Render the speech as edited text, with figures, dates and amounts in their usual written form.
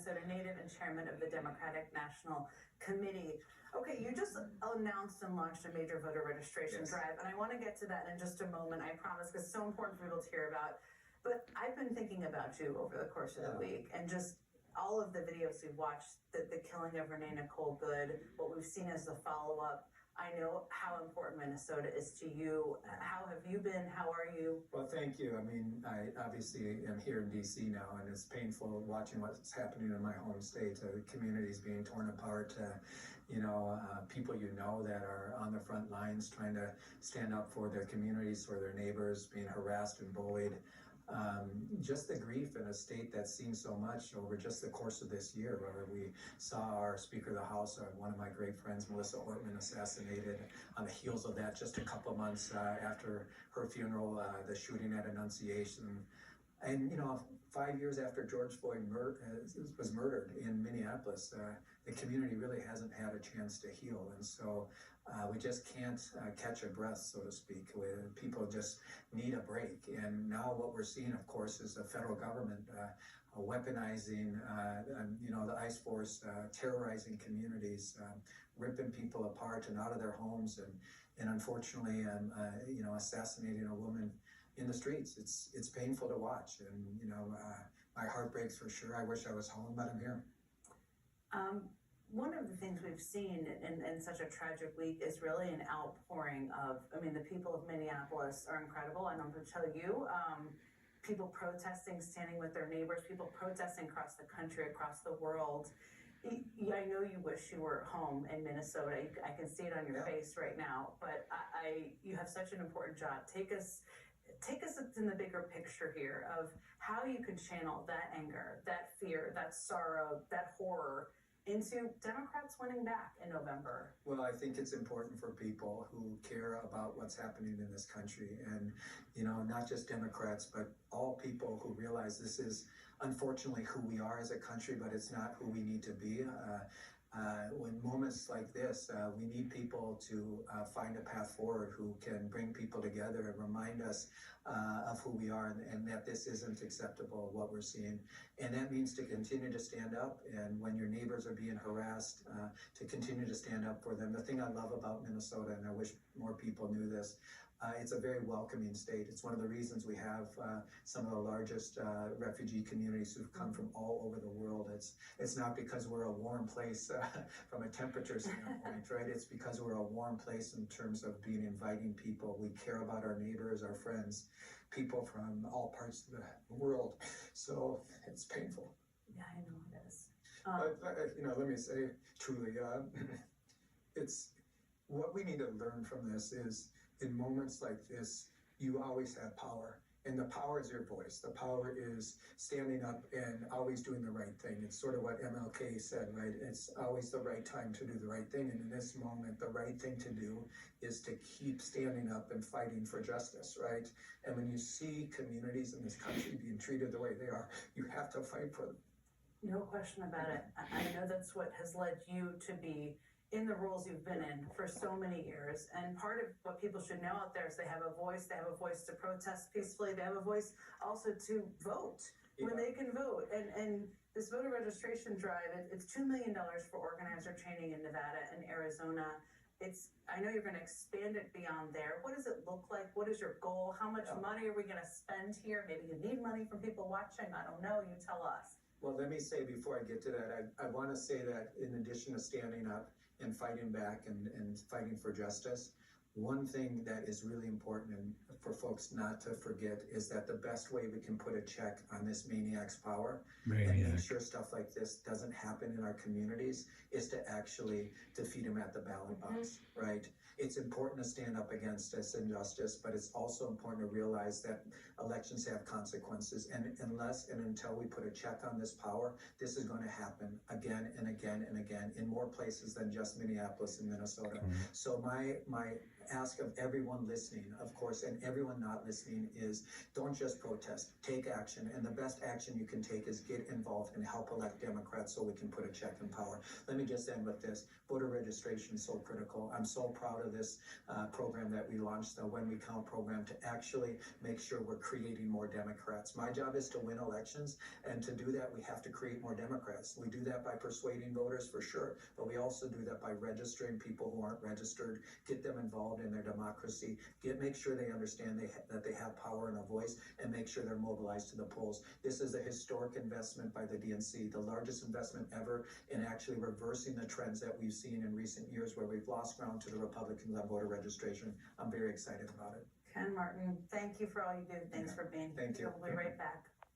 Minnesota native and chairman of the Democratic National Committee. Okay, you just announced and launched a major voter registration drive, and I want to get to that in just a moment, I promise, because it's so important for people to hear about. But I've been thinking about you over the course of the week, and just all of the videos we've watched, the killing of Renee Nicole Good, what we've seen as the follow-up. I know how important Minnesota is to you. How have you been? How are you? Well, thank you. I mean, I obviously am here in D.C. now, and it's painful watching what's happening in my home state. Communities being torn apart, people that are on the front lines trying to stand up for their communities, for their neighbors, being harassed and bullied. Just the grief in a state that's seen so much over just the course of this year, where we saw our Speaker of the House, one of my great friends, Minnesotan, assassinated on the heels of that just a couple of months after her funeral, the shooting at Annunciation. And, 5 years after George Floyd was murdered in Minneapolis, the community really hasn't had a chance to heal. And so we just can't catch a breath, so to speak. People just need a break. And now what we're seeing, of course, is the federal government weaponizing, the ICE force, terrorizing communities, ripping people apart and out of their homes, and unfortunately, assassinating a woman in the streets. It's painful to watch, and my heart breaks for sure. I wish I was home, but I'm here. One of the things we've seen in such a tragic week is really an outpouring of, the people of Minneapolis are incredible, and I'm going to tell you, people protesting, standing with their neighbors, people protesting across the country, across the world. I know you wish you were home in Minnesota. I can see it on your face right now, but you have such an important job. Take us in the bigger picture here of how you can channel that anger, that fear, that sorrow, that horror into Democrats winning back in November. Well, I think it's important for people who care about what's happening in this country, and not just Democrats, but all people who realize this is unfortunately who we are as a country, but it's not who we need to be. When moments like this, we need people to find a path forward who can bring people together and remind us of who we are, and that this isn't acceptable, what we're seeing. And that means to continue to stand up, and when your neighbors are being harassed, to continue to stand up for them. The thing I love about Minnesota, and I wish more people knew this, it's a very welcoming state. It's one of the reasons we have some of the largest refugee communities who've come from all over the world. It's not because we're a warm place from a temperature standpoint, right? It's because we're a warm place in terms of being inviting people. We care about our neighbors, our friends, people from all parts of the world. So it's painful. Yeah, I know it is. But, let me say, truly, it's what we need to learn from this is, in moments like this, you always have power. And the power is your voice. The power is standing up and always doing the right thing. It's sort of what MLK said, right? It's always the right time to do the right thing. And in this moment, the right thing to do is to keep standing up and fighting for justice, right? And when you see communities in this country being treated the way they are, you have to fight for them. No question about it. I know that's what has led you to be in the roles you've been in for so many years. And part of what people should know out there is they have a voice to protest peacefully, they have a voice also to vote when they can vote. And this voter registration drive, it's $2 million for organizer training in Nevada and Arizona. I know you're going to expand it beyond there. What does it look like? What is your goal? How much money are we going to spend here? Maybe you need money from people watching. I don't know. You tell us. Well, let me say before I get to that, I want to say that in addition to standing up and fighting back and fighting for justice, one thing that is really important and for folks not to forget is that the best way we can put a check on this maniac's power and make sure stuff like this doesn't happen in our communities is to actually defeat him at the ballot box, right? It's important to stand up against this injustice, but it's also important to realize that elections have consequences, and unless and until we put a check on this power, this is going to happen again and again and again in more places than just Minneapolis and Minnesota. So my ask of everyone listening, of course, and everyone not listening is don't just protest, take action. And the best action you can take is get involved and help elect Democrats so we can put a check in power. Let me just end with this. Voter registration is so critical. I'm so proud of this program that we launched, the When We Count program, to actually make sure we're creating more Democrats. My job is to win elections, and to do that, we have to create more Democrats. We do that by persuading voters for sure, but we also do that by registering people who aren't registered, get them involved in their democracy, make sure they understand that they have power and a voice, and make sure they're mobilized to the polls. This is a historic investment by the DNC, the largest investment ever in actually reversing the trends that we've seen in recent years where we've lost ground to the Republicans on voter registration. I'm very excited about it. Ken Martin, thank you for all you do. Thanks for being here. Thank you. We'll be right back.